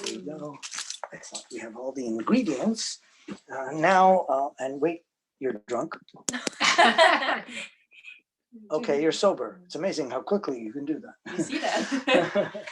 There you go. Excellent. We have all the ingredients. Now, and wait, you're drunk. Okay, you're sober. It's amazing how quickly you can do that. You see that?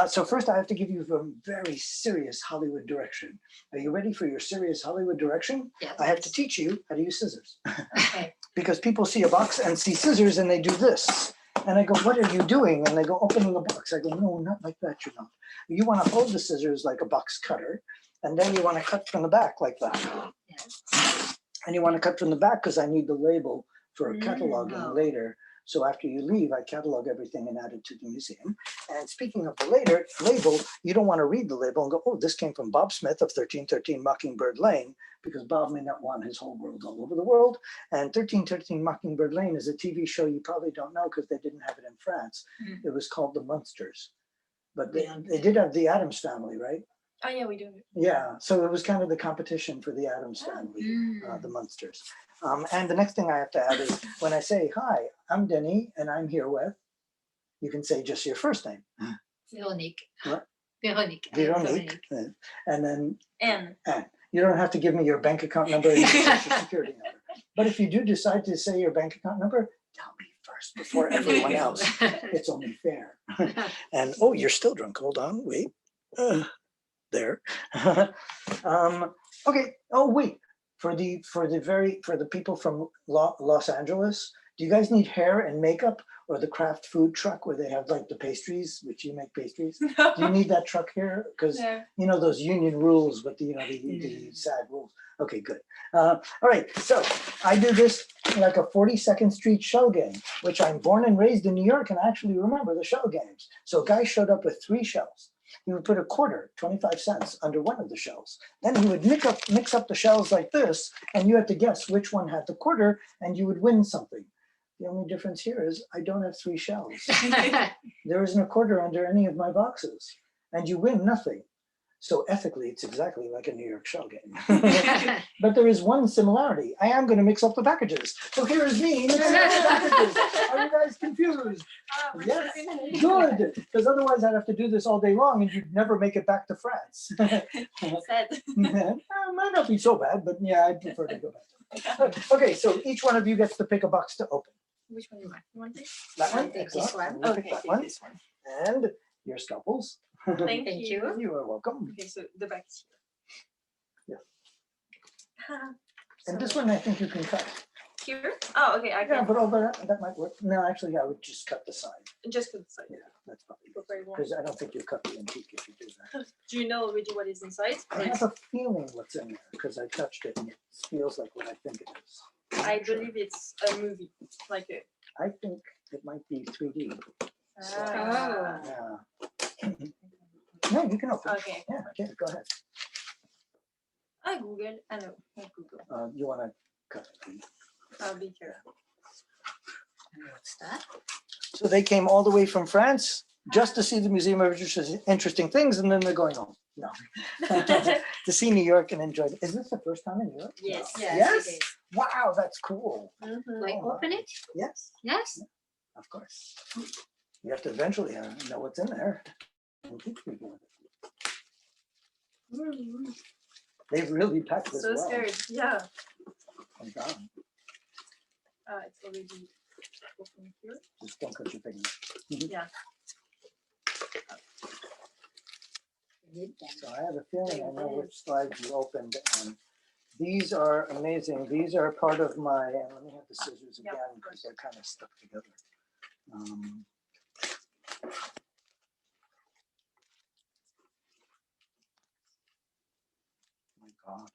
So first I have to give you a very serious Hollywood direction. Are you ready for your serious Hollywood direction? Yes. I have to teach you how to use scissors. Okay. Because people see a box and see scissors and they do this. And I go, what are you doing? And they go, opening a box. I go, no, not like that, you're not. You want to hold the scissors like a box cutter, and then you want to cut from the back like that. Yes. And you want to cut from the back because I need the label for cataloging Oh. later. So after you leave, I catalog everything and add it to the museum. And speaking of the label, you don't want to read the label and go, oh, this came from Bob Smith of 1313 Mockingbird Lane, because Bob may not want his whole world all over the world. And 1313 Mockingbird Lane is a TV show you probably don't know because they didn't have it in France. It was called The Munsters. But they did have the Addams Family, right? Oh yeah, we do. Yeah, so it was kind of the competition for the Addams Family, the Munsters. And the next thing I have to add is when I say, hi, I'm Denny and I'm here with, you can say just your first name. Veronique. What? Veronique. Veronique. And then Anne. Anne. You don't have to give me your bank account number and your social security number. But if you do decide to say your bank account number, tell me first before everyone else. It's only fair. And oh, you're still drunk. Hold on, wait. There. Okay. Oh, wait. For the people from Los Angeles, do you guys need hair and makeup or the craft food truck where they have like the pastries, which you make pastries? Do you need that truck here? Because you know those union rules with the the sad rules. Okay, good. All right. So I do this like a 42nd Street shell game, which I'm born and raised in New York, and I actually remember the shell games. So a guy showed up with 3 shells. He would put a quarter, 25 cents, under one of the shells. Then he would mix up the shells like this, and you had to guess which one had the quarter, and you would win something. The only difference here is I don't have 3 shells. There isn't a quarter under any of my boxes, and you win nothing. So ethically, it's exactly like a New York shell game. But there is one similarity. I am going to mix up the packages. So here is me mixing up the packages. Are you guys confused? Yes, good. Because otherwise I'd have to do this all day long and you'd never make it back to France. Sad. Might not be so bad, but yeah, I'd prefer to go back. Okay, so each one of you gets to pick a box to open. Which one do you want? You want this? That one? I'll take Excellent. this one. You Okay, pick that take one. this one. And your scalpels. Thank you. You are welcome. Okay, so the back is here. And this one I think you can cut. Here? Oh, okay. I Yeah, can but over that might work. No, actually, I would just cut the side. just put the side. Yeah, that's probably Very well. because I don't think you'll cut the antique if you do that. Do you know already what is inside? I have a feeling what's in there because I touched it and it feels like what I think it is. I'm I not sure. believe it's a movie, like a. I think it might be 3D. Ah. Yeah. No, you can open. Okay. Yeah, okay, go ahead. I Google. I know. I Google. You want to cut it? I'll be careful. What's that? So they came all the way from France just to see the Museum of Interesting Things, and then they're going home. No, to see New York and enjoy it. Is this the first time in Europe? Yes. No. Yes, Yes. it is. Wow, that's cool. Mhm. Like open it? Yes, Yes. of course. You have to eventually know what's in there and keep people with it. They've really packed this So well. scared. Yeah. Oh, God. It's already open here. Just don't cut your fingers. Yeah. So I have a feeling I know which slides you opened, and these are amazing. These are part of my, and let me have the scissors Yep. again because they're kind of stuck together. My God.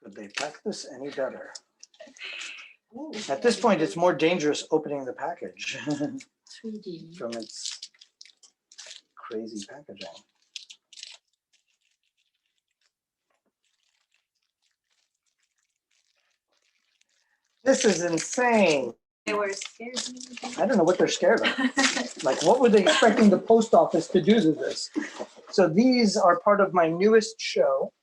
Could they pack this any better? At this point, it's more dangerous opening the package 3D. from its crazy packaging. This is insane. They were scared. I don't know what they're scared of. Like, what were they expecting the post office to do to this? So these are part of my newest show.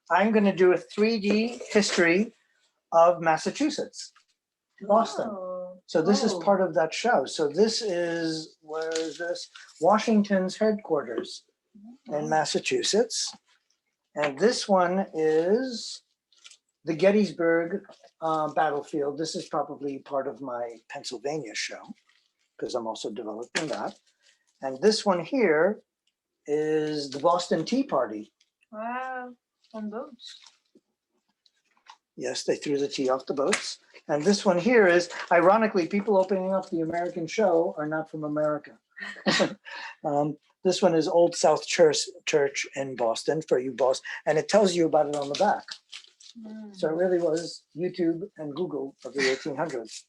I'm going to do a 3D history of Massachusetts, Boston. Oh. So this is Oh. part of that show. So this is, where is this? Washington's headquarters. in Massachusetts. And this one is the Gettysburg battlefield. This is probably part of my Pennsylvania show because I'm also developing that. And this one here is the Boston Tea Party. Wow, on boats. Yes, they threw the tea off the boats. And this one here is, ironically, people opening up the American show are not from America. This one is Old South Church in Boston for you Boston, and it tells you about it on the back. So it really was YouTube and Google of the 1800s.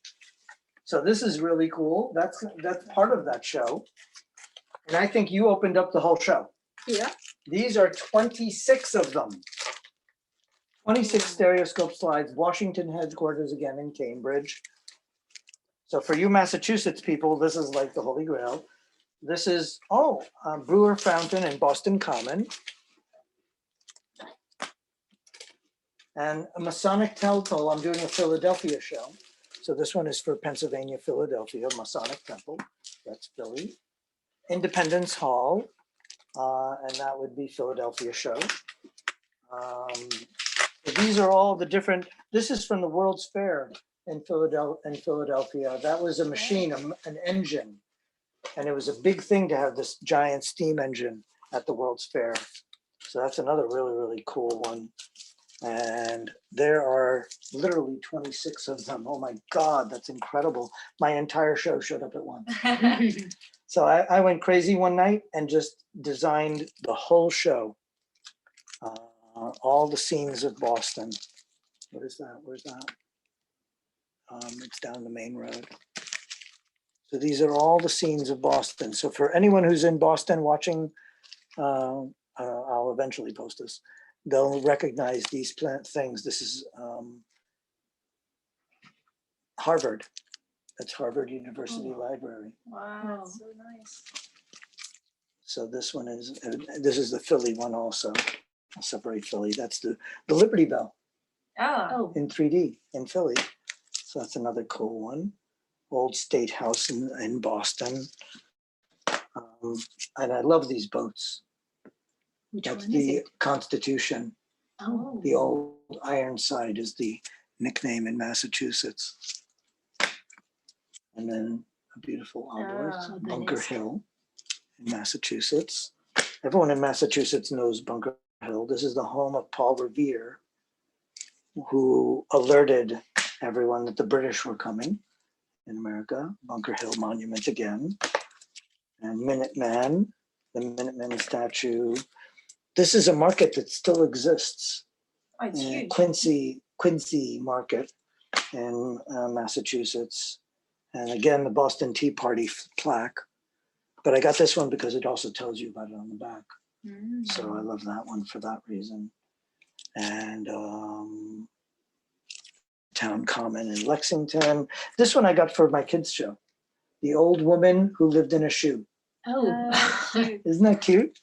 So this is really cool. That's part of that show. And I think you opened up the whole show. Yeah. These are 26 of them. 26 stereoscope slides, Washington headquarters again in Cambridge. So for you Massachusetts people, this is like the Holy Grail. This is, Brewer Fountain in Boston Common. And a Masonic Temple, I'm doing a Philadelphia show. So this one is for Pennsylvania, Philadelphia, Masonic Temple. That's Philly. Independence Hall, and that would be Philadelphia show. These are all the different, this is from the World's Fair in Philadelphia. That was a machine, an engine. And it was a big thing to have this giant steam engine at the World's Fair. So that's another really, really cool one. And there are literally 26 of them. Oh my God, that's incredible. My entire show showed up at once. So I went crazy one night and just designed the whole show. All the scenes of Boston. What is that? Where's that? It's down the main road. So these are all the scenes of Boston. So for anyone who's in Boston watching, I'll eventually post this. They'll recognize these things. This is Harvard. That's Harvard University Library. Wow, that's so nice. So this one is, this is the Philly one also. I'll separate Philly. That's the Liberty Bell in 3D in Philly. So that's another cool one. Old State House in Boston. And I love these boats. Which That's one is the it? Constitution. Oh, The old Ironside is the nickname in Massachusetts. And then a beautiful outdoors, Bunker Hill in Massachusetts. Everyone in Massachusetts knows Bunker Hill. This is the home of Paul Revere, who alerted everyone that the British were coming in America. Bunker Hill Monument again. And Minuteman, the Minuteman statue. This is a market that still exists. Oh, it's huge. Quincy Market in Massachusetts. And again, the Boston Tea Party plaque. But I got this one because it also tells you about it on the back. So I love that one for that reason. And Town Common in Lexington. This one I got for my kids' show. The old woman who lived in a shoe. Cute. Isn't that cute?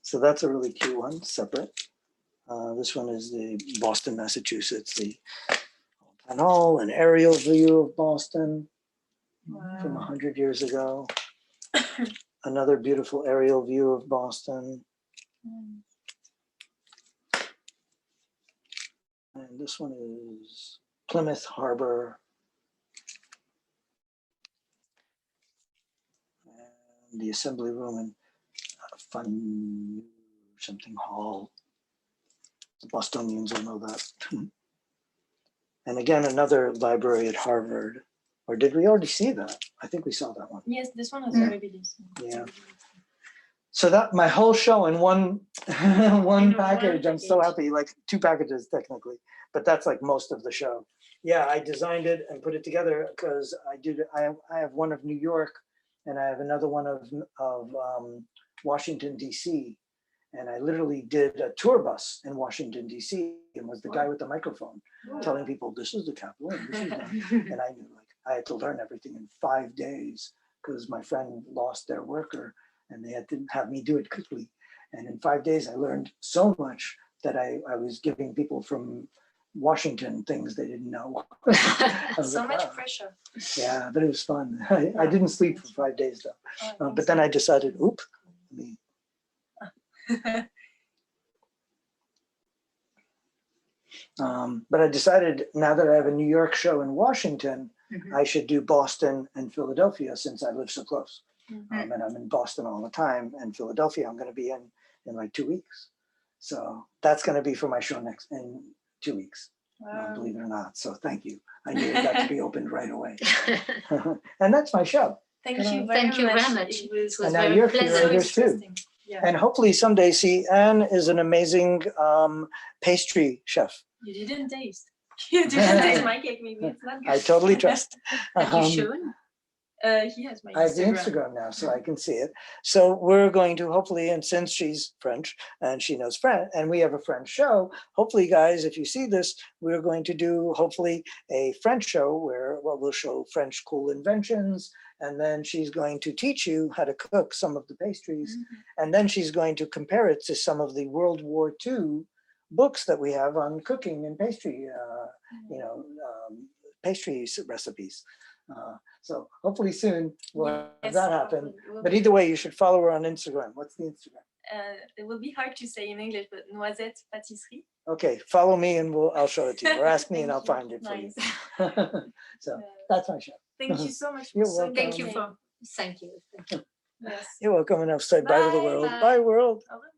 So that's a really cute one, separate. This one is the Boston, Massachusetts, the Town Hall, an aerial view of Boston from 100 years ago. Another beautiful aerial view of Boston. And this one is Plymouth Harbor. And the Assembly Room and Fun something Hall. The Bostonians will know that. And again, another library at Harvard. Or did we already see that? I think we saw that one. Yes, this one has already been seen. Yeah. So that my whole show in one one package. I'm so happy. Like 2 packages technically, but that's like most of the show. Yeah, I designed it and put it together because I have one of New York, and I have another one of Washington D.C. And I literally did a tour bus in Washington D.C. and was the guy with the microphone telling people this is the capital and this is that. And I knew like I had to learn everything in 5 days because my friend lost their worker and they had to have me do it quickly. And in 5 days, I learned so much that I was giving people from Washington things they didn't know. I was So like, much "Wow." pressure. Yeah, but it was fun. I didn't sleep for 5 days though. Oh, I think But then I decided, oop, let me but I decided now that I have a New York show in Washington, Mhm. I should do Boston and Philadelphia since I live so close. Mhm. And I'm in Boston all the time, and Philadelphia I'm going to be in like 2 weeks. So that's going to be for my show next in 2 weeks, Wow. believe it or not. So thank you. I needed that to be opened right away. And that's my show. Thank Hello. you very Thank you much. very much. It was, It was And now very you're pleasant. so curators too. interesting. Yeah. And hopefully someday, see, Anne is an amazing pastry chef. You didn't taste. You didn't taste my cake. Maybe it's not good. I totally trust. Have you shown? He has my I have the Instagram now, so I can see it. So we're going to hopefully, and since she's French and she knows French, and we have a French show, hopefully, guys, if you see this, we're going to do hopefully a French show where we'll show French cool inventions, and then she's going to teach you how to cook some of the pastries, and then she's going to compare it to some of the World War II books that we have on cooking and pastry, pastry recipes. So hopefully soon we'll have Yes, that happen. hopefully. It will But be- either way, you should follow her on Instagram. What's the Instagram? it will be hard to say in English, but Noisette Patisserie. Okay, follow me and I'll show it to you. Or ask me and I'll Thank find you. it for Nice. you. So Uh, that's my show. Thank you so much. You're for so welcome. Thank you good for. Thank you. Yes. You're welcome, and I'll say bye to the Bye. world. Bye. Bye, world. Au revoir.